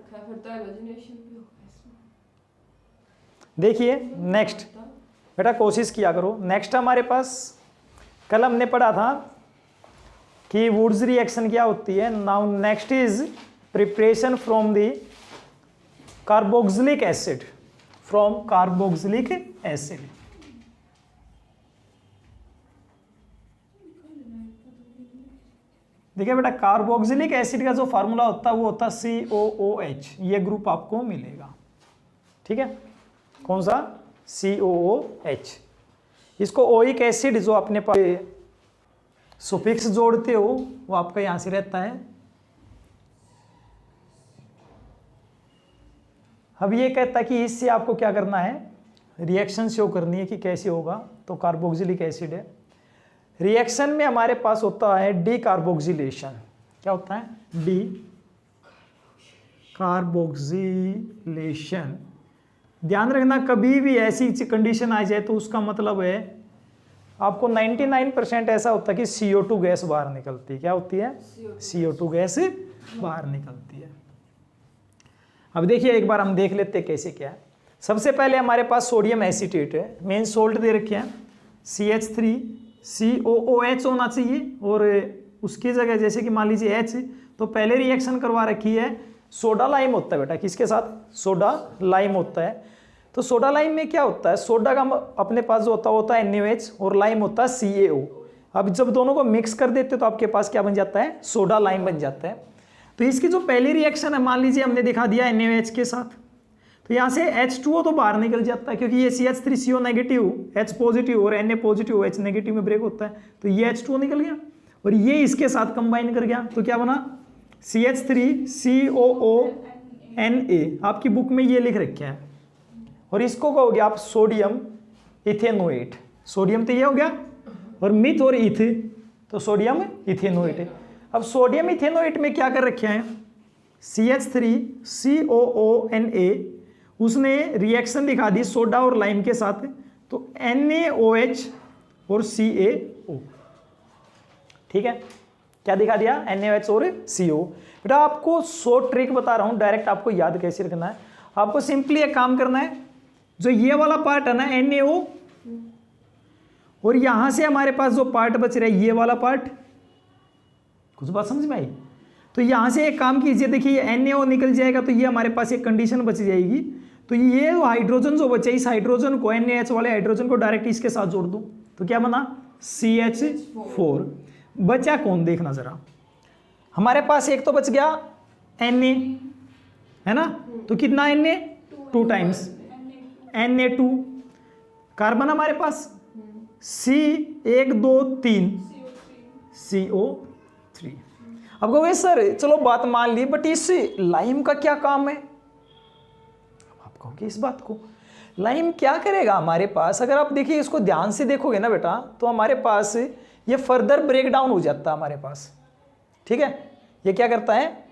रखा है, फिर तो हेलोजिनेशन भी होगा इसमें। देखिए नेक्स्ट बेटा कोशिश किया करो। नेक्स्ट हमारे पास कल हमने पढ़ा था कि वुड्स रिएक्शन क्या होती है। Now next is preparation from the carboxylic acid, from carboxylic acid. देखिए बेटा कार्बोक्सिलिक एसिड का जो फार्मूला होता है वो होता है COOH, ये ग्रुप आपको मिलेगा। ठीक है, कौन सा? COOH। इसको ओइक एसिड जो अपने पास सुफिक्स जोड़ते हो वो आपका यहां से रहता है। अब ये कहता है कि इससे आपको क्या करना है, रिएक्शन शो करनी है कि कैसे होगा। तो कार्बोक्सिलिक एसिड है, रिएक्शन में हमारे पास होता है डी कार्बोक्सिलेशन। क्या होता है? D carboxylation. ध्यान रखना कभी भी ऐसी कंडीशन आ जाए तो उसका मतलब है आपको 99% ऐसा होता है कि CO2 गैस बाहर निकलती है। क्या होती है? CO2 गैस बाहर निकलती है। अब देखिए एक बार हम देख लेते हैं कैसे क्या है। सबसे पहले हमारे पास सोडियम एसीटेट है, मेन सोल्ट दे रखे हैं CH3COOH होना चाहिए, और उसकी जगह जैसे कि मान लीजिए H, तो पहले रिएक्शन करवा रखी है सोडा लाइम होता है बेटा। किसके साथ? सोडा लाइम होता है। तो सोडा लाइम में क्या होता है, सोडा का अपने पास जो होता है NaOH, और लाइम होता है CaO। अब जब दोनों को मिक्स कर देते तो आपके पास क्या बन जाता है? सोडा लाइम बन जाता है। तो इसकी जो पहली रिएक्शन है, मान लीजिए हमने दिखा दिया NaOH के साथ, तो यहाँ से H2O तो बाहर निकल जाता है क्योंकि ये CH3CO नेगेटिव H पॉजिटिव और Na पॉजिटिव H नेगेटिव में ब्रेक होता है, तो ये H2O निकल गया और ये इसके साथ कंबाइन कर गया। तो क्या बना? CH3COONA। आपकी बुक में ये लिख रखा है, और इसको कहोगे आप सोडियम इथेनोएट। सोडियम तो ये हो गया, और मिथ और इथ तो सोडियम इथेनोएट है। अब सोडियम इथेनोएट में क्या कर रखे हैं? CH3COONA, उसने रिएक्शन दिखा दी सोडा और लाइम के साथ, तो NaOH और CaO। ठीक है, क्या दिखा दिया? NaOH और CO। बेटा आपको शॉर्ट ट्रिक बता रहा हूं, डायरेक्ट आपको याद कैसे रखना है। आपको सिंपली एक काम करना है, जो ये वाला पार्ट है ना NaO, और यहां से हमारे पास जो पार्ट बच रहा है ये वाला पार्ट, कुछ बात समझ में आई? तो यहां से एक काम कीजिए, देखिए NaO निकल जाएगा तो ये हमारे पास एक कंडीशन बच जाएगी। तो ये हाइड्रोजन जो बचे, इस हाइड्रोजन को, NaH वाले हाइड्रोजन को डायरेक्ट इसके साथ जोड़ दूं तो क्या बना? CH4। बचा कौन? देखना जरा, हमारे पास एक तो बच गया Na, है ना? तो कितना Na? 2 times Na2। कार्बन हमारे पास C1 2 3 CO3। अब कहोगे सर चलो बात मान ली, बट इस लाइम का क्या काम है? आप कहोगे इस बात को, लाइम क्या करेगा हमारे पास? अगर आप देखिए इसको ध्यान से देखोगे ना बेटा, तो हमारे पास ये फर्दर ब्रेक डाउन हो जाता है हमारे पास। ठीक है, ये क्या करता है?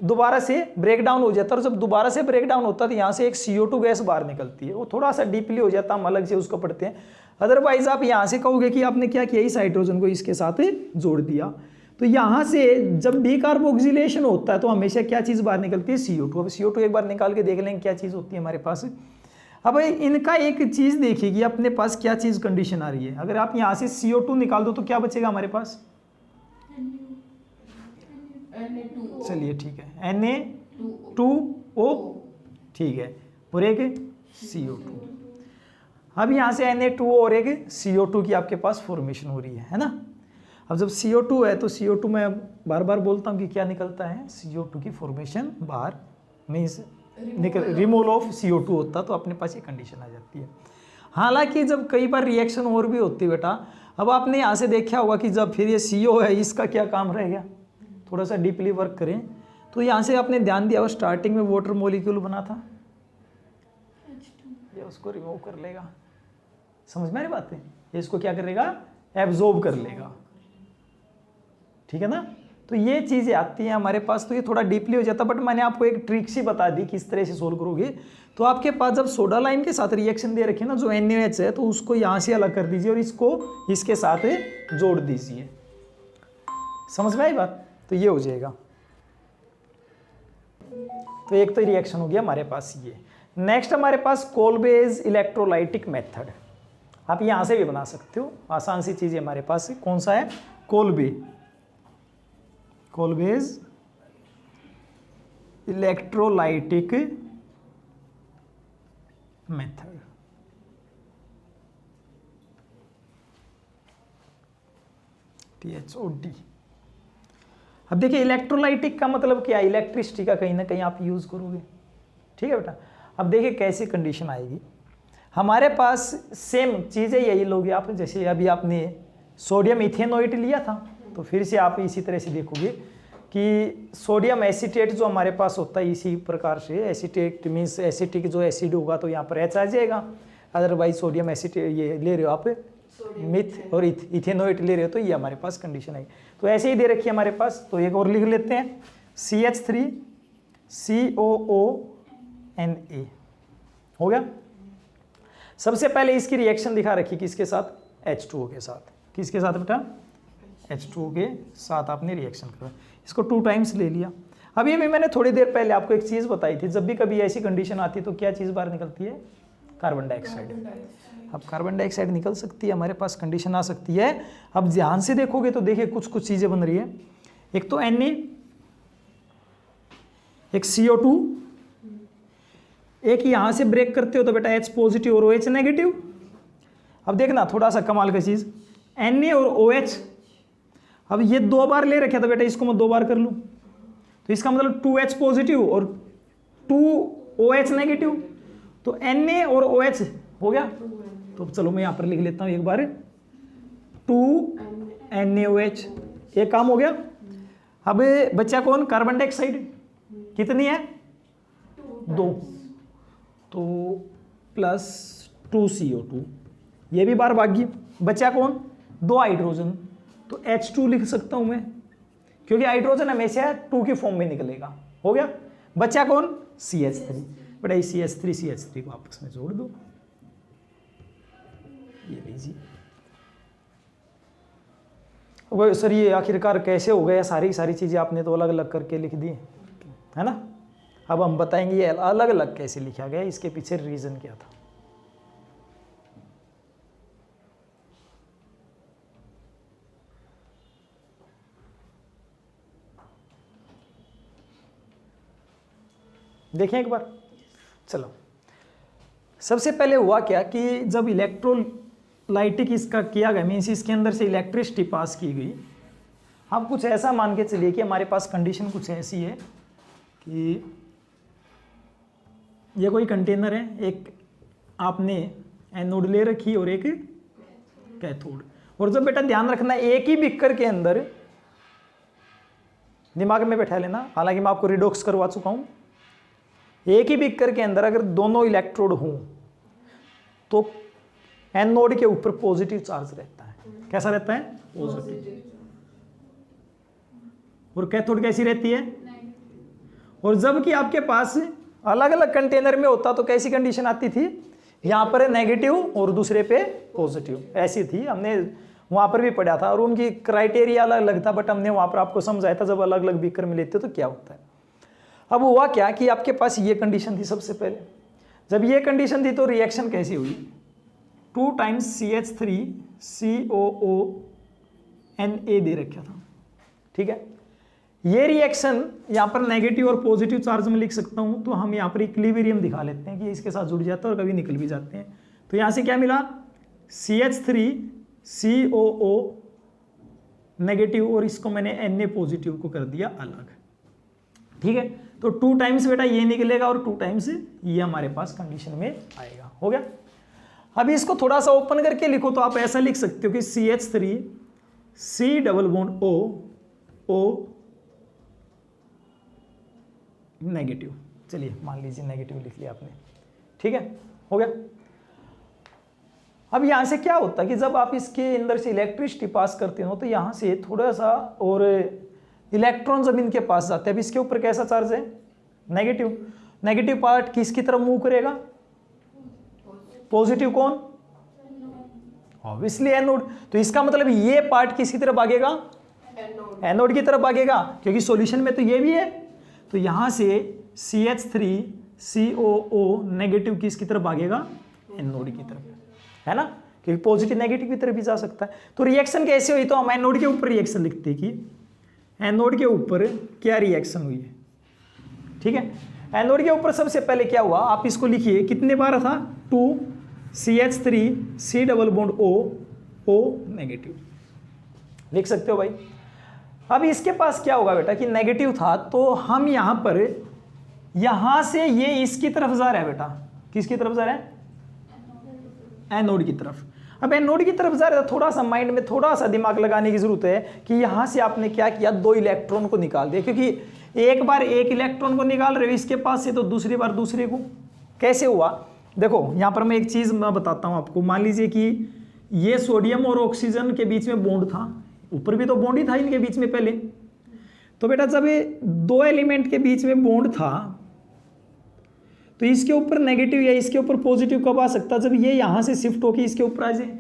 दोबारा से ब्रेक डाउन हो जाता है, और जब दोबारा से ब्रेक डाउन होता है तो यहाँ से एक CO2 गैस बाहर निकलती है। वो थोड़ा सा डीपली हो जाता है, हम अलग से उसको पढ़ते हैं। अदरवाइज आप यहाँ से कहोगे कि आपने क्या किया, इस हाइड्रोजन को इसके साथ जोड़ दिया। तो यहाँ से जब डीकार्बोक्सिलेशन होता है तो हमेशा क्या चीज़ बाहर निकलती है? CO2। अब CO2 एक बार निकाल के देख लेंगे क्या चीज़ होती है हमारे पास। अब इनका एक चीज़ देखिए कि अपने पास क्या चीज़ कंडीशन आ रही है। अगर आप यहाँ से CO2 निकाल दो तो क्या बचेगा हमारे पास? चलिए ठीक है, Na2O, ठीक है, और एक CO2। अब यहाँ से Na2O और एक CO2 की आपके पास फॉर्मेशन हो रही है ना? अब जब CO2 है तो CO2 में बार बार बोलता हूँ कि क्या निकलता है? CO2 की फॉर्मेशन बाहर, मीन्स रिमूवल ऑफ CO2 होता, तो अपने पास ये कंडीशन आ जाती है। हालांकि जब कई बार रिएक्शन और भी होती है बेटा, अब आपने यहाँ से देखा होगा कि जब फिर ये CO है, इसका क्या काम रह गया? थोड़ा सा डीपली वर्क करें तो यहाँ से आपने ध्यान दिया, स्टार्टिंग में वाटर मॉलिक्यूल बना था, ये उसको रिमूव कर लेगा। समझ में आ रही बात है? ये इसको क्या करेगा? एब्जॉर्ब कर लेगा। ठीक है ना? तो ये चीज़ें आती हैं हमारे पास, तो ये थोड़ा डीपली हो जाता है, बट मैंने आपको एक ट्रिक सी बता दी किस तरह से सोल्व करोगे। तो आपके पास जब सोडा लाइम के साथ रिएक्शन दे रखे ना, जो NaOH है, तो उसको यहाँ से अलग कर दीजिए और इसको इसके साथ जोड़ दीजिए। समझ में आई बात? तो ये हो जाएगा। तो एक तो रिएक्शन हो गया हमारे पास ये। नेक्स्ट हमारे पास कोलबेज इलेक्ट्रोलाइटिक मेथड, आप यहां से भी बना सकते हो, आसान सी चीज है हमारे पास। कौन सा है? कोलबेज इलेक्ट्रोलाइटिक मेथड। THOD। अब देखिए इलेक्ट्रोलाइटिक का मतलब क्या है? इलेक्ट्रिसिटी का कहीं ना कहीं आप यूज करोगे, ठीक है बेटा। अब देखिए कैसी कंडीशन आएगी हमारे पास, सेम चीज़ें यही लोगे आप। जैसे अभी आपने सोडियम इथेनोइट लिया था, तो फिर से आप इसी तरह से देखोगे कि सोडियम एसीटेट जो हमारे पास होता है इसी प्रकार से, एसीटेट मीन्स एसिटिक जो एसिड होगा तो यहाँ पर H आ जाएगा। अदरवाइज सोडियम एसीटेट ये ले रहे हो आप, मिथ और इथेनोइट ले रहे हो, तो ये हमारे पास कंडीशन है। तो ऐसे ही दे रखी है हमारे पास, तो एक और लिख लेते हैं, CH3COONA हो गया। सबसे पहले इसकी रिएक्शन दिखा रखी किसके साथ? H2O के साथ। किसके साथ बेटा? H2O के साथ आपने रिएक्शन करा, इसको 2 टाइम्स ले लिया। अभी भी मैंने थोड़ी देर पहले आपको एक चीज़ बताई थी, जब भी कभी ऐसी कंडीशन आती है तो क्या चीज़ बाहर निकलती है? Carbon dioxide. अब कार्बन डाइऑक्साइड निकल सकती है, हमारे पास कंडीशन आ सकती है। अब ध्यान से देखोगे तो देखिए कुछ कुछ चीज़ें बन रही है। एक तो Na, एक CO2, एक यहाँ से ब्रेक करते हो तो बेटा H पॉजिटिव और OH नेगेटिव। अब देखना थोड़ा सा कमाल का चीज़, Na और OH, अब ये 2 बार ले रखा था बेटा, इसको मैं 2 बार कर लूँ तो इसका मतलब 2H पॉजिटिव और 2OH नेगेटिव, तो Na और OH हो गया। तो चलो मैं यहाँ पर लिख लेता हूँ एक बार, 2NaOH, एक काम हो गया। अब बच्चा कौन? Carbon dioxide. कितनी है? 2, तो प्लस 2CO2, ये भी बार भागी। बचा कौन? 2 हाइड्रोजन, तो H2 लिख सकता हूं मैं, क्योंकि हाइड्रोजन हमेशा 2 की फॉर्म में निकलेगा। हो गया। बचा कौन? CH3। बेटा CH3 को आपस में जोड़ दो, ये लीजिए। वो सर ये आखिरकार कैसे हो गया? सारी चीजें आपने तो अलग अलग करके लिख दी है ना। अब हम बताएंगे ये अलग अलग कैसे लिखा गया, इसके पीछे रीजन क्या था। देखें एक बार। चलो सबसे पहले हुआ क्या कि जब इलेक्ट्रोलाइटिक इसका किया गया, मीन्स इसके अंदर से इलेक्ट्रिसिटी पास की गई। हम कुछ ऐसा मान के चलिए कि हमारे पास कंडीशन कुछ ऐसी है कि ये कोई कंटेनर है, एक आपने एनोड ले रखी और एक कैथोड। और जब बेटा ध्यान रखना एक ही बीकर के अंदर, दिमाग में बैठा लेना, हालांकि मैं आपको रिडॉक्स करवा चुका हूं, एक ही बीकर के अंदर अगर दोनों इलेक्ट्रोड हों तो एनोड के ऊपर पॉजिटिव चार्ज रहता है। कैसा रहता है? पॉजिटिव। और कैथोड कैसी रहती है? और जबकि आपके पास अलग अलग कंटेनर में होता तो कैसी कंडीशन आती थी? यहां पर नेगेटिव और दूसरे पे पॉजिटिव, ऐसी थी। हमने वहां पर भी पढ़ा था और उनकी क्राइटेरिया अलग अलग था, बट हमने वहां पर आपको समझाया था जब अलग अलग बीकर में लेते तो क्या होता है। अब हुआ क्या कि आपके पास ये कंडीशन थी। सबसे पहले जब ये कंडीशन थी तो रिएक्शन कैसी हुई? 2 टाइम्स CH3COONA दे रखा था, ठीक है। ये रिएक्शन यहाँ पर नेगेटिव और पॉजिटिव चार्ज में लिख सकता हूँ, तो हम यहाँ पर इक्विलिब्रियम दिखा लेते हैं कि इसके साथ जुड़ जाता है और कभी निकल भी जाते हैं। तो यहाँ से क्या मिला? CH3COO नेगेटिव और इसको मैंने Na पॉजिटिव को कर दिया अलग, ठीक है। तो 2 टाइम्स बेटा ये निकलेगा और 2 टाइम्स ये हमारे पास कंडीशन में आएगा। हो गया। अभी इसको थोड़ा सा ओपन करके लिखो तो आप ऐसा लिख सकते हो कि CH3 C double bond O negative. चलिए मान लीजिए नेगेटिव लिख लिया आपने, ठीक है। हो गया। अब यहां से क्या होता है कि जब आप इसके अंदर से इलेक्ट्रिसिटी पास करते हो तो यहां से थोड़ा सा और इलेक्ट्रॉन जब इनके पास जाते हैं, अब इसके ऊपर कैसा चार्ज है? नेगेटिव। नेगेटिव पार्ट किसकी तरफ मूव करेगा? पॉजिटिव। कौन? Obviously anode. तो इसका मतलब ये पार्ट किसकी तरफ भागेगा? एनोड की तरफ भागेगा, क्योंकि सॉल्यूशन में तो ये भी है। तो यहां से CH3COO नेगेटिव किसकी तरफ भागेगा, एनोड की तरफ, है ना, क्योंकि पॉजिटिव नेगेटिव की तरफ भी जा सकता है। तो रिएक्शन कैसे हुई, तो हम एनोड के ऊपर रिएक्शन लिखते हैं कि एनोड के ऊपर क्या रिएक्शन हुई है। ठीक है, एनोड के ऊपर सबसे पहले क्या हुआ, आप इसको लिखिए, कितने बार था, 2CH3C double bond O negative, लिख सकते हो भाई। अब इसके पास क्या होगा बेटा कि नेगेटिव था, तो हम यहां पर, यहां से ये इसकी तरफ जा रहा है बेटा, किसकी तरफ जा रहा है, एनोड की तरफ। अब एनोड की तरफ जा रहा है, थोड़ा सा माइंड में थोड़ा सा दिमाग लगाने की जरूरत है कि यहां से आपने क्या किया, 2 इलेक्ट्रॉन को निकाल दिया, क्योंकि एक बार 1 इलेक्ट्रॉन को निकाल रहे हो इसके पास से, तो दूसरी बार दूसरे को। कैसे हुआ, देखो यहां पर मैं एक चीज मैं बताता हूं आपको। मान लीजिए कि ये सोडियम और ऑक्सीजन के बीच में बॉन्ड था, ऊपर भी तो बॉन्ड ही था इनके बीच में पहले। तो बेटा जब ये 2 एलिमेंट के बीच में बॉन्ड था, तो इसके ऊपर नेगेटिव या इसके ऊपर पॉजिटिव कब आ सकता, जब ये यहां से शिफ्ट होकर इसके ऊपर आ जाए।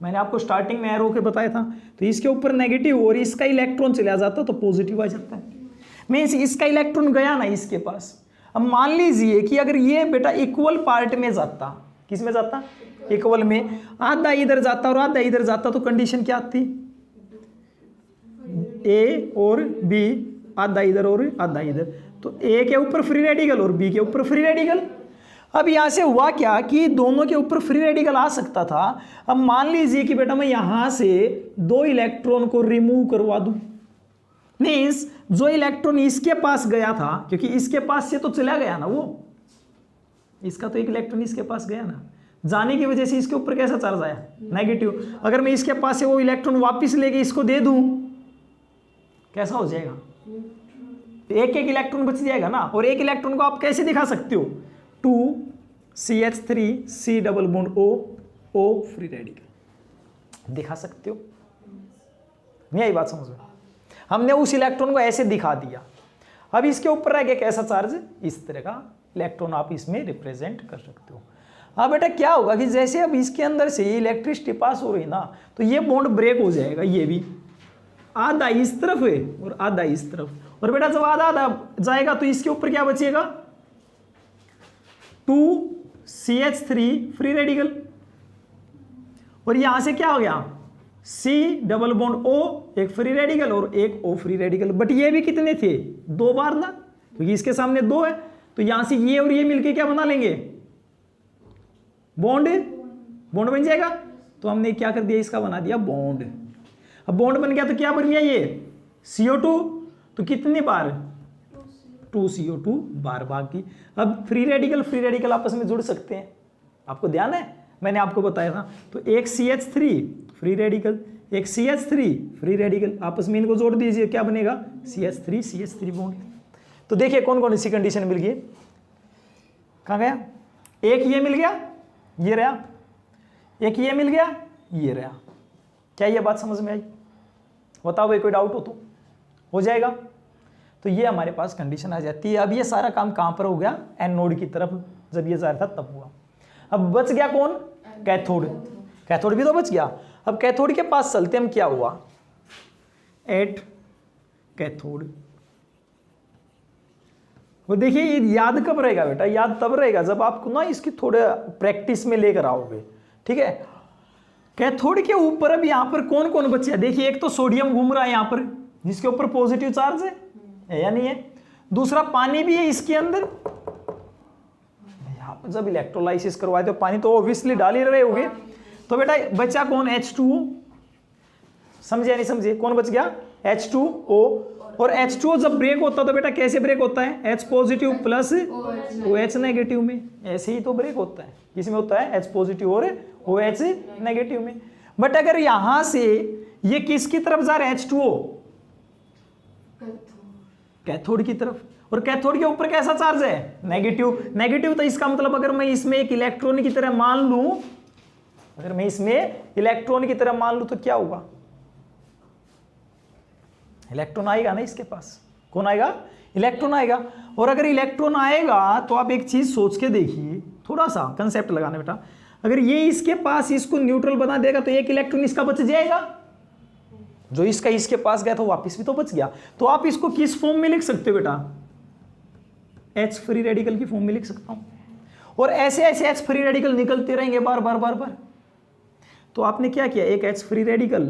मैंने आपको स्टार्टिंग में एरो के बताया था, तो इसके ऊपर नेगेटिव और इसका इलेक्ट्रॉन चला जाता तो पॉजिटिव आ जाता है। मीन्स इसका इलेक्ट्रॉन गया ना इसके पास। अब मान लीजिए कि अगर ये बेटा इक्वल पार्ट में जाता, किस में जाता, इक्वल में, आधा इधर जाता और आधा इधर जाता, तो कंडीशन क्या आती, ए और बी, आधा इधर और आधा इधर, तो ए के ऊपर फ्री रेडिकल और बी के ऊपर फ्री रेडिकल। अब यहां से हुआ क्या कि दोनों के ऊपर फ्री रेडिकल आ सकता था। अब मान लीजिए कि बेटा मैं यहां से 2 इलेक्ट्रॉन को रिमूव करवा दूं, मीन्स जो इलेक्ट्रॉन इसके पास गया था, क्योंकि इसके पास से तो चला गया ना वो, इसका तो एक इलेक्ट्रॉन इसके पास गया ना, जाने की वजह से इसके ऊपर कैसा चार्ज आया, नेगेटिव। अगर मैं इसके पास से वो इलेक्ट्रॉन वापस लेके इसको दे दूं, कैसा हो जाएगा, एक इलेक्ट्रॉन बच जाएगा ना। और एक इलेक्ट्रॉन को आप कैसे दिखा सकते हो, 2CH3C double bond O free radical दिखा सकते हो। नहीं आई बात समझ में, हमने उस इलेक्ट्रॉन को ऐसे दिखा दिया। अब इसके ऊपर रह गया कैसा चार्ज, इस तरह का इलेक्ट्रॉन आप इसमें रिप्रेजेंट कर सकते हो। अब बेटा क्या होगा कि जैसे अब इसके अंदर से इलेक्ट्रिसिटी पास हो रही ना, तो ये बॉन्ड ब्रेक हो जाएगा, ये भी आधा इस तरफ है और आधा इस तरफ। और बेटा जब आधा आधा जाएगा तो इसके ऊपर क्या बचेगा, 2CH3 फ्री रेडिकल, और यहां से क्या हो गया, C डबल बॉन्ड O, एक फ्री रेडिकल और एक O फ्री रेडिकल। बट ये भी कितने थे, 2 बार ना, क्योंकि इसके सामने 2 है, तो यहां से ये और ये मिलके क्या बना लेंगे, बॉन्ड बॉन्ड बन जाएगा। तो हमने क्या कर दिया, इसका बना दिया बॉन्ड। अब बॉन्ड बन गया तो क्या बन गया, ये CO2, तो कितनी बार, 2CO2 बार बाकी। अब फ्री रेडिकल आपस में जुड़ सकते हैं, आपको ध्यान है, मैंने आपको बताया था। तो एक CH3 फ्री रेडिकल, एक CH3 फ्री रेडिकल, आपस में इनको जोड़ दीजिए, क्या बनेगा, CH3 बॉन्ड। तो देखिए कौन कौन सी कंडीशन मिल गई, कहाँ गया, एक ये मिल गया, ये रहा, एक ये मिल गया, ये रहा। क्या ये बात समझ में आई, बताओ भाई, कोई डाउट हो तो हो जाएगा। तो ये हमारे पास कंडीशन आ जाती है। अब ये सारा काम कहां पर हो गया, एनोड की तरफ जब ये जा रहा था तब हुआ। अब बच गया कौन, कैथोड, कैथोड भी तो बच गया। अब कैथोड के पास चलते हम, क्या हुआ, एट कैथोड। वो देखिए ये याद कब रहेगा बेटा, याद तब रहेगा जब आपको ना इसकी थोड़े प्रैक्टिस में लेकर आओगे, ठीक है। कैथोड के ऊपर अब यहां पर कौन कौन बचे हैं, देखिए एक तो सोडियम घूम रहा है यहां पर, जिसके ऊपर पॉजिटिव चार्ज है या नहीं है। दूसरा पानी भी है इसके अंदर, यहां पर जब इलेक्ट्रोलाइसिस करवाए तो पानी तो ऑब्वियसली डाल ही रहे होगे। तो बेटा बचा कौन, H2O, समझे नहीं समझे, कौन बच गया, H2O। और H2O जब ब्रेक होता है तो बेटा कैसे ब्रेक होता है, H positive plus OH negative में, ऐसे ही तो ब्रेक होता है। किसमें होता है, H पॉजिटिव और OH नेगेटिव में। बट अगर यहां से ये किसकी तरफ जा रहा है, H2O, कैथोड की तरफ, और कैथोड के ऊपर कैसा चार्ज है, नेगेटिव। नेगेटिव तो इसका मतलब अगर मैं इसमें एक इलेक्ट्रॉन की तरह मान लूं, अगर मैं इसमें इलेक्ट्रॉन की तरह मान लूं तो क्या होगा, इलेक्ट्रॉन आएगा ना इसके पास, कौन आएगा, इलेक्ट्रॉन आएगा। और अगर इलेक्ट्रॉन आएगा तो आप एक चीज सोच के देखिए, थोड़ा सा कंसेप्ट लगाना बेटा, अगर ये इसके पास इसको न्यूट्रल बना देगा तो एक इलेक्ट्रॉन इसका बच जाएगा, जो इसका इसके पास गया था वापस भी तो बच गया। तो आप इसको किस फॉर्म में लिख सकते हो बेटा, H फ्री रेडिकल की फॉर्म में लिख सकता हूं, और ऐसे ऐसे H फ्री रेडिकल निकलते रहेंगे बार बार बार बार। तो आपने क्या किया, एक H free radical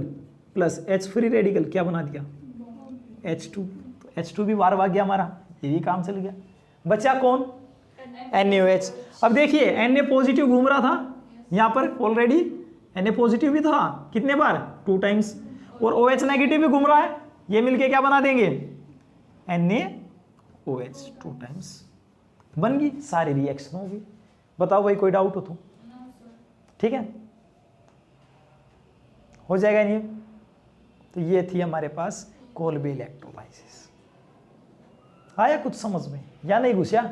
plus H free radical क्या बना दिया, H2। तो H2 भी बार भाग गया हमारा, ये भी काम चल गया। बचा कौन, NaOH। अब देखिए Na पॉजिटिव घूम रहा था यहाँ पर ऑलरेडी, Na पॉजिटिव भी था कितने बार, 2 टाइम्स, और OH नेगेटिव भी घूम रहा है, ये मिलके क्या बना देंगे, NaOH 2 टाइम्स, बन गई, सारी रिएक्शन होगी। बताओ भाई कोई डाउट हो तो, ठीक है, हो जाएगा नहीं। तो ये थी हमारे पास कोल्बे इलेक्ट्रोलाइसिस। आया कुछ समझ में या नहीं घुसा,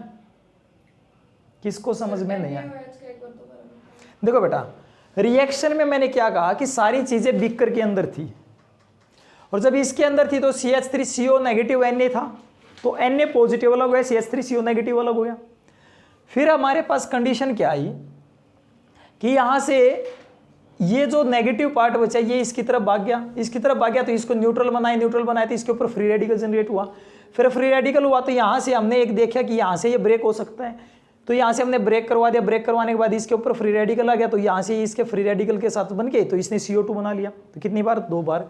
किसको समझ में नहीं आया। देखो बेटा, रिएक्शन में मैंने क्या कहा कि सारी चीजें बीकर के अंदर थी, और जब इसके अंदर थी तो CH3CO नेगेटिव Na था, तो Na पॉजिटिव अलग हो गया, CH3CO नेगेटिव अलग हो गया। फिर हमारे पास कंडीशन क्या आई कि यहां से ये जो नेगेटिव पार्ट बचा ये इसकी तरफ भाग गया, इसकी तरफ भाग गया, तो इसको न्यूट्रल बनाए तो इसके ऊपर फ्री रेडिकल जनरेट हुआ। फिर फ्री रेडिकल हुआ तो यहां से हमने एक देखा कि यहां से ये ब्रेक हो सकता है, तो यहां से हमने ब्रेक करवा दिया, ब्रेक करवाने के बाद इसके ऊपर फ्री रेडिकल आ गया, तो यहां से इसके फ्री रेडिकल के साथ बन के तो इसने CO2 बना लिया। तो कितनी बार, 2 बार।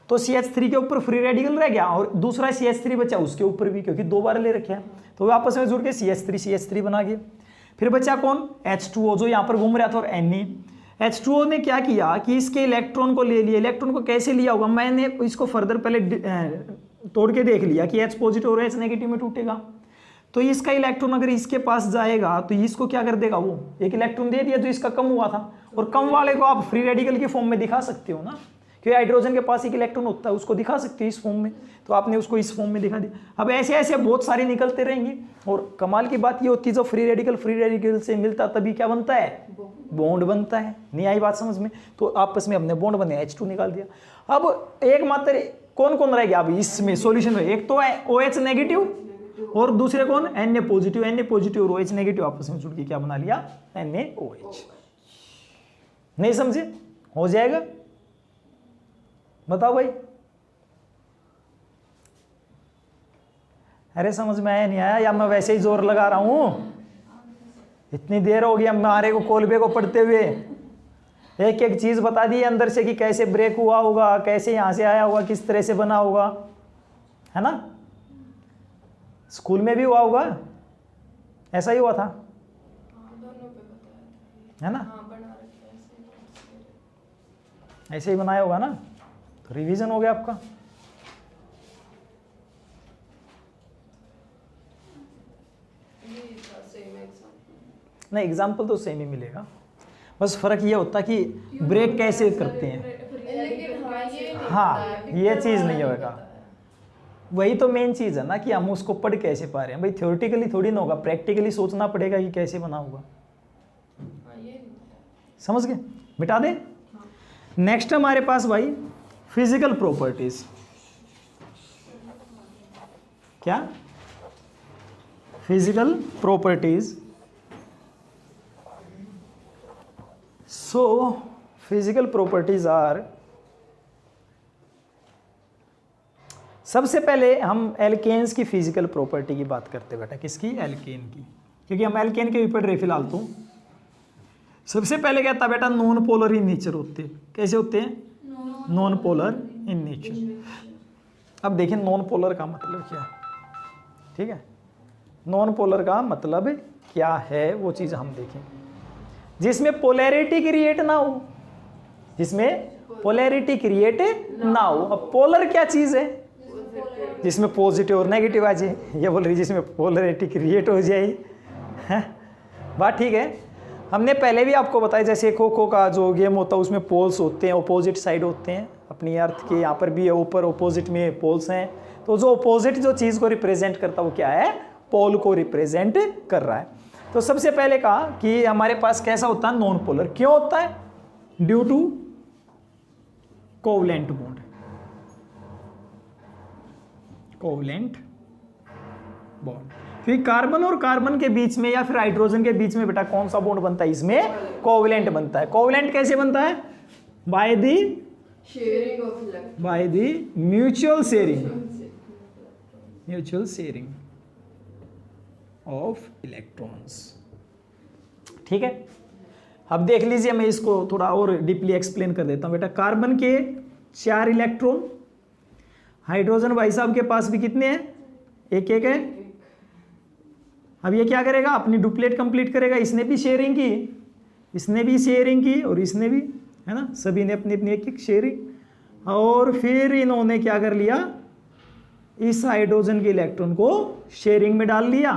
तो CH3 के ऊपर फ्री रेडिकल रह गया, और दूसरा CH3 बचा उसके ऊपर भी, क्योंकि 2 बार ले रखे हैं, तो आपस में जुड़ के CH3 बना गए। फिर बचा कौन, H2O जो यहाँ पर घूम रहा था, और Na। H2O ने क्या किया कि इसके इलेक्ट्रॉन को ले लिया। इलेक्ट्रॉन को कैसे लिया होगा, मैंने इसको फर्दर पहले तोड़ के देख लिया कि H पॉजिटिव और H नेगेटिव में टूटेगा। तो इसका इलेक्ट्रॉन अगर इसके पास जाएगा तो इसको क्या कर देगा, वो एक इलेक्ट्रॉन दे दिया जो इसका कम हुआ था, और कम वाले को आप फ्री रेडिकल की फॉर्म में दिखा सकते हो ना, क्योंकि हाइड्रोजन के पास एक इलेक्ट्रॉन होता है, उसको दिखा सकते हो इस फॉर्म में, तो आपने उसको इस फॉर्म में दिखा दिया। अब ऐसे ऐसे बहुत सारे निकलते रहेंगे, और कमाल की बात ये होती है जो फ्री रेडिकल से मिलता तभी क्या बनता है, बॉन्ड बनता है। नहीं आई बात समझ में, तो आपस में हमने बॉन्ड बने, H2 निकाल दिया। अब एक मात्र कौन कौन रह गया अब इसमें सॉल्यूशन में, एक तो है OH नेगेटिव, और दूसरे कौन, Na पॉजिटिव और OH नेगेटिव आपस में जुड़ के क्या बना लिया, NaOH। नहीं समझे, हो जाएगा, बताओ भाई। अरे समझ में आया नहीं आया, या मैं वैसे ही जोर लगा रहा हूं, इतनी देर हो गई हमारे को कोल्बे को पढ़ते हुए, एक एक चीज बता दी अंदर से कि कैसे ब्रेक हुआ होगा, कैसे यहां से आया होगा, किस तरह से बना होगा, है ना। स्कूल में भी हुआ होगा, ऐसा ही हुआ था, है ना, ऐसे ही बनाया होगा ना, तो रिवीजन हो गया आपका। नहीं, एग्जाम्पल तो सेम ही मिलेगा, बस फर्क ये होता कि ब्रेक कैसे करते हैं। हाँ, ये चीज नहीं होगा, वही तो मेन चीज है ना कि हम उसको पढ़ कैसे पा रहे हैं भाई। थ्योरेटिकली थोड़ी ना होगा, प्रैक्टिकली सोचना पड़ेगा कि कैसे बना होगा। समझ गए, मिटा दे। नेक्स्ट हमारे पास भाई फिजिकल प्रॉपर्टीज। क्या, physical properties. So physical properties are, सबसे पहले हम एल्केन्स की फिजिकल प्रॉपर्टी की बात करते बेटा, किसकी, एल्केन की, क्योंकि हम एल्केन के ऊपर रहे फिलहाल। तो सबसे पहले क्या था बेटा, नॉन पोलर इन नेचर होते हैं। कैसे होते हैं, नॉन पोलर इन नेचर। अब देखिए नॉन पोलर का मतलब क्या है, ठीक है, नॉन पोलर का मतलब क्या है वो चीज हम देखें, जिसमें पोलैरिटी क्रिएट ना हो, जिसमें पोलैरिटी क्रिएट ना हो। अब पोलर क्या चीज है, जिसमें पॉजिटिव और नेगेटिव आ जाए, ये बोल रही जिसमें पोलैरिटी क्रिएट हो जाए, बात ठीक है। हमने पहले भी आपको बताया जैसे खो खो का जो गेम होता है उसमें पोल्स होते हैं, अपोजिट साइड होते हैं, अपनी अर्थ के यहाँ पर भी ऊपर अपोजिट में पोल्स हैं, तो जो अपोजिट जो चीज़ को रिप्रेजेंट करता है वो क्या है, पोल को रिप्रेजेंट कर रहा है। तो सबसे पहले कहा कि हमारे पास कैसा होता है, नॉन पोलर। क्यों होता है, due to covalent bond, covalent bond. क्योंकि कार्बन और कार्बन के बीच में या फिर हाइड्रोजन के बीच में बेटा कौन सा बॉन्ड बनता है, इसमें कोवलेंट बनता है। कोवलेंट कैसे बनता है, by the sharing of electron, by the mutual sharing, mutual sharing. Of electrons. ठीक है, अब देख लीजिए, मैं इसको थोड़ा और डीपली एक्सप्लेन कर देता हूं बेटा। कार्बन के 4 इलेक्ट्रॉन, हाइड्रोजन भाई साहब के पास भी कितने हैं? एक एक है। अब ये क्या करेगा? अपनी डुप्लेट कंप्लीट करेगा। इसने भी शेयरिंग की, इसने भी शेयरिंग की और इसने भी, है ना, सभी ने अपनी अपनी एक एक शेयरिंग। और फिर इन्होंने क्या कर लिया? इस हाइड्रोजन के इलेक्ट्रॉन को शेयरिंग में डाल लिया।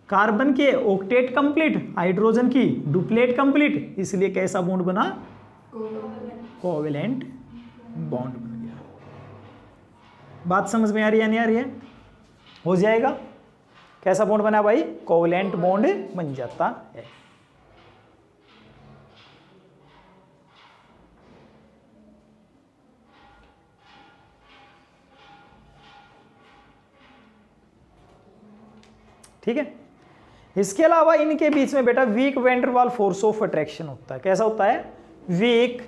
कार्बन के ऑक्टेट कंप्लीट, हाइड्रोजन की डुप्लेट कंप्लीट, इसलिए कैसा बॉन्ड बना? कोवेलेंट बॉन्ड बन गया। बात समझ में आ रही है नहीं आ रही है? हो जाएगा। कैसा बॉन्ड बना भाई? कोवेलेंट बॉन्ड बन जाता है। ठीक है, इसके अलावा इनके बीच में बेटा week van der Waals force of attraction होता है। कैसा होता है? Weak,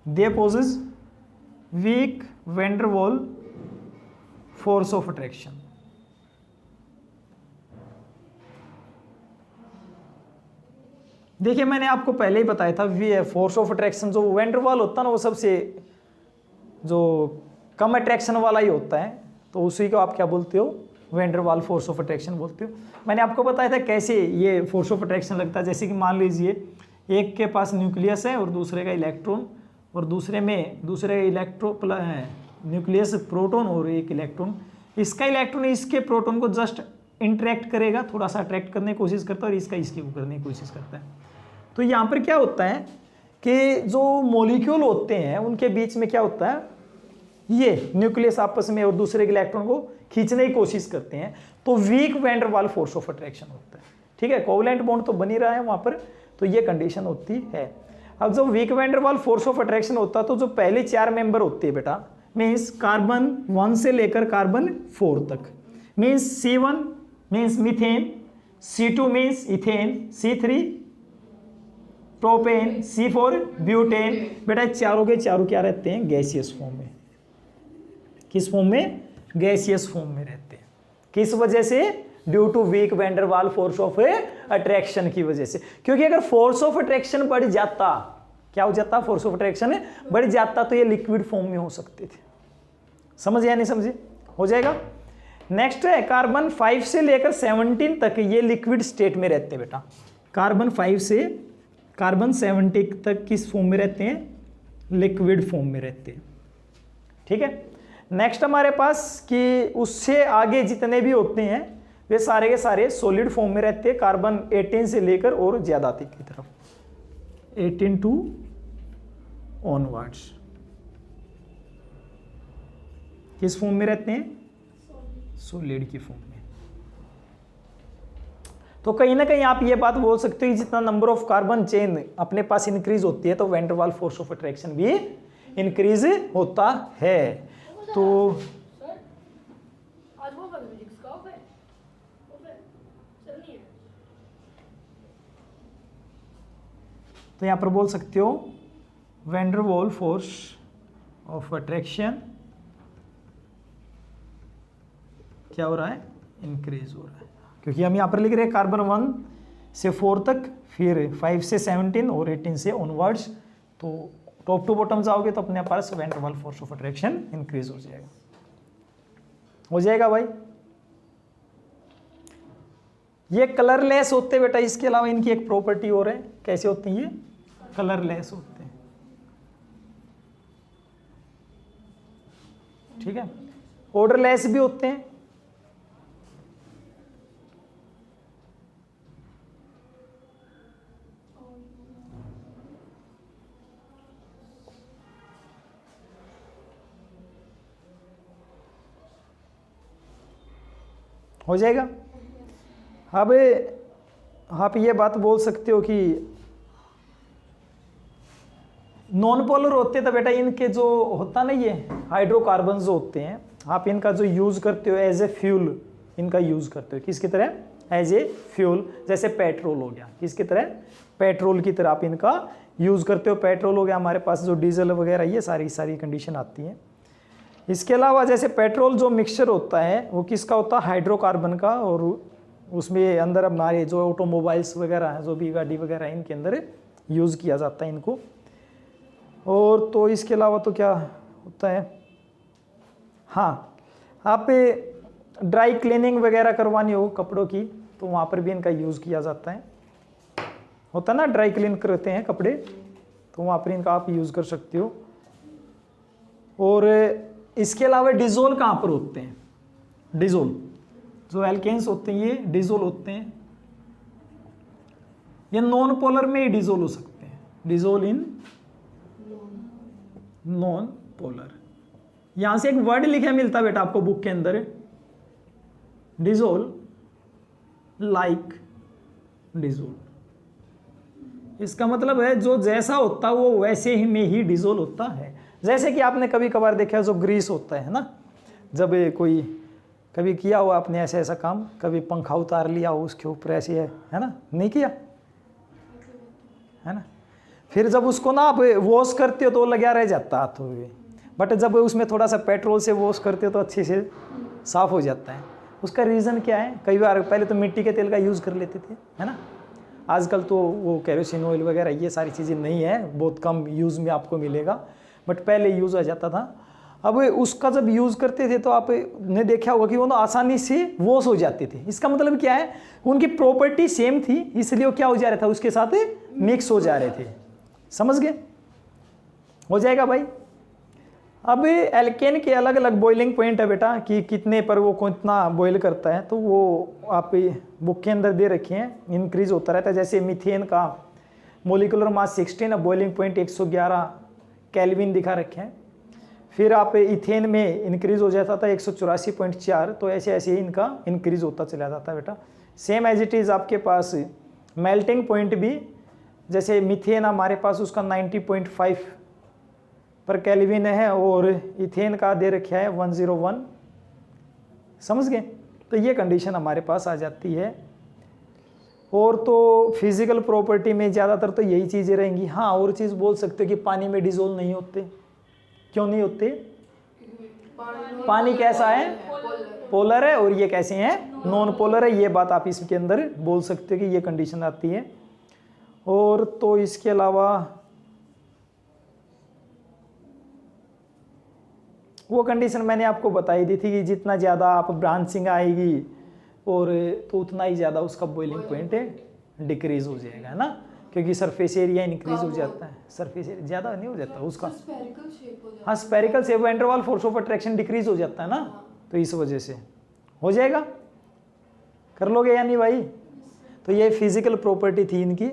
they possess weak van der Waals force of attraction. देखिए, मैंने आपको पहले ही बताया था, वी फोर्स ऑफ अट्रैक्शन जो वैन डर वाल होता है ना, वो सबसे जो कम अट्रैक्शन वाला ही होता है, तो उसी को आप क्या बोलते हो? Van der Waals force of attraction बोलते हो। मैंने आपको बताया था कैसे ये फोर्स ऑफ अट्रैक्शन लगता है। जैसे कि मान लीजिए एक के पास न्यूक्लियस है और दूसरे का इलेक्ट्रॉन, और दूसरे इलेक्ट्रो न्यूक्लियस प्रोटॉन और एक इलेक्ट्रॉन। इसका इलेक्ट्रॉन इसके प्रोटॉन को जस्ट इंटरेक्ट करेगा, थोड़ा सा अट्रैक्ट करने की कोशिश करता है, और इसका इसके को करने की कोशिश करता है। तो यहाँ पर क्या होता है कि जो मॉलिक्यूल होते हैं उनके बीच में क्या होता है? ये न्यूक्लियस आपस में और दूसरे के इलेक्ट्रॉन को खींचने की कोशिश करते हैं, तो week van der Waals force of attraction होता है। ठीक है, कोवेलेंट बॉन्ड तो बन ही रहा है वहां पर, तो ये कंडीशन होती है। अब जब week van der Waals force of attraction होता है, तो जो पहले 4 मेंबर होते हैं बेटा, मीन्स कार्बन 1 से लेकर कार्बन 4 तक, means C1 means methane, C2 means ethane, C3 propane, C4 butane. बेटा चारों के चारों क्या रहते हैं? गैसियस फॉर्म में। किस फॉर्म में? गैसियस फॉर्म में रहते हैं। किस वजह से? Due two week van der Waals force of attraction की वजह से। क्योंकि अगर फोर्स ऑफ अट्रैक्शन बढ़ जाता, क्या हो जाता? फोर्स ऑफ अट्रैक्शन बढ़ जाता तो ये लिक्विड फॉर्म में हो सकते थे। समझ या नहीं समझे? हो जाएगा। नेक्स्ट है कार्बन 5 से लेकर 17 तक ये लिक्विड स्टेट में रहते हैं बेटा। कार्बन 5 से कार्बन 70 तक किस फॉर्म में रहते हैं? लिक्विड फॉर्म में रहते हैं। ठीक है, नेक्स्ट हमारे पास कि उससे आगे जितने भी होते हैं वे सारे के सारे सॉलिड फॉर्म में रहते हैं। कार्बन 18 से लेकर और ज्यादा तक की तरफ, 18 टू ऑनवर्ड्स किस फॉर्म में रहते हैं? सॉलिड की फॉर्म में। तो कहीं ना कहीं आप ये बात बोल सकते हो कि जितना नंबर ऑफ कार्बन चेन अपने पास इंक्रीज होती है, तो van der Waals force of attraction भी इंक्रीज होता है। तो आज वो वाला म्यूजिक का ऑफ है, चल नहीं है। तो यहां पर बोल सकते हो van der Waals force of attraction क्या हो रहा है? इंक्रीज हो रहा है। क्योंकि हम यहां पर लिख रहे हैं कार्बन 1 से 4 तक, फिर 5 से 17 और 18 से ऑनवर्ड्स। तो टॉप टू बॉटम जाओगे तो अपने पास van der Waals force of attraction increase हो जाएगा। हो जाएगा भाई। ये कलरलेस होते हैं बेटा। इसके अलावा इनकी एक प्रॉपर्टी और है। कैसे होते हैं ये? कलरलेस होते हैं। ठीक है, ऑर्डरलेस भी होते हैं। हो जाएगा। अब आप ये बात बोल सकते हो कि नॉन पोलर होते तो बेटा इनके जो होता ना ये हाइड्रोकार्बन जो होते हैं, आप इनका जो यूज करते हो एज ए फ्यूल, इनका यूज करते हो किसकी तरह? As a fuel. जैसे पेट्रोल हो गया, किसकी तरह? पेट्रोल की तरह आप इनका यूज करते हो। पेट्रोल हो गया हमारे पास, जो डीजल वगैरह ये सारी कंडीशन आती है। इसके अलावा जैसे पेट्रोल जो मिक्सचर होता है वो किसका होता है? हाइड्रोकार्बन का, और उसमें अंदर हमारे जो ऑटोमोबाइल्स वगैरह हैं, जो भी गाड़ी वगैरह है, इनके अंदर यूज़ किया जाता है इनको। और तो इसके अलावा तो क्या होता है, हाँ, आप ड्राई क्लीनिंग वगैरह करवानी हो कपड़ों की तो वहाँ पर भी इनका यूज़ किया जाता है। होता है ना, ड्राई क्लीन करते हैं कपड़े, तो वहाँ पर इनका आप यूज़ कर सकते हो। और इसके अलावा डिजोल कहाँ पर होते हैं? डिजोल, जो एल्केन्स होते हैं ये डिजोल होते हैं। ये नॉन पोलर में ही डिजोल हो सकते हैं, डिजोल इन नॉन पोलर। यहां से एक वर्ड लिखे मिलता है बेटा आपको बुक के अंदर, डिजोल लाइक डिजोल। इसका मतलब है जो जैसा होता है वो वैसे ही में ही डिजोल होता है। जैसे कि आपने कभी कभार देखा जो ग्रीस होता है ना, जब कोई कभी किया हो आपने ऐसा ऐसा काम, कभी पंखा उतार लिया हो उसके ऊपर ऐसे है ना, नहीं किया है ना, फिर जब उसको ना आप वॉश करते हो तो लगा रह जाता हाथों में, बट जब उसमें थोड़ा सा पेट्रोल से वॉश करते हो तो अच्छे से साफ हो जाता है। उसका रीज़न क्या है? कई बार पहले तो मिट्टी के तेल का यूज़ कर लेते थे, है ना, आजकल तो वो केरोसिन ऑयल वगैरह ये सारी चीज़ें नहीं है, बहुत कम यूज़ में आपको मिलेगा, बट पहले यूज़ हो जाता था। अब उसका जब यूज़ करते थे तो आपने देखा होगा कि वो ना आसानी से वॉश हो जाते थे। इसका मतलब क्या है, उनकी प्रॉपर्टी सेम थी, इसलिए वो क्या हो जा रहा था, उसके साथ मिक्स हो जा रहे थे। समझ गए? हो जाएगा भाई। अब एल्केन के अलग अलग बॉइलिंग पॉइंट है बेटा कि कितने पर वो कितना बॉयल करता है, तो वो आप बुक के अंदर दे रखे हैं, इंक्रीज होता रहता है। जैसे मीथेन का मोलिकुलर मास 16 है, बॉइलिंग पॉइंट 111 केल्विन दिखा रखे हैं। फिर आप इथेन में इंक्रीज हो जाता था 184.4, तो ऐसे ऐसे ही इनका इंक्रीज होता चला जाता है बेटा। सेम एज इट इज़ आपके पास मेल्टिंग पॉइंट भी, जैसे मीथेन हमारे पास उसका 90.5 पर केल्विन है और इथेन का दे रखा है 101। समझ गए? तो ये कंडीशन हमारे पास आ जाती है। और तो फिजिकल प्रॉपर्टी में ज़्यादातर तो यही चीज़ें रहेंगी। हाँ, और चीज़ बोल सकते हो कि पानी में डिजोल्व नहीं होते। क्यों नहीं होते? पानी कैसा है? पोलर है, और ये कैसे हैं? नॉन पोलर है। ये बात आप इसके अंदर बोल सकते हो कि ये कंडीशन आती है। और तो इसके अलावा वो कंडीशन मैंने आपको बताई दी थी कि जितना ज़्यादा आप ब्रांचिंग आएगी और तो उतना ही ज़्यादा उसका बॉइलिंग पॉइंट डिक्रीज हो जाएगा, है ना, क्योंकि सरफेस एरिया इंक्रीज हो जाता है। सरफेस एरिया ज़्यादा नहीं हो जाता उसका, हाँ, spherical shape, interval force of attraction decrease हो जाता है ना, तो इस वजह से हो जाएगा। कर लोगे या नहीं भाई? तो ये फिजिकल प्रॉपर्टी थी इनकी।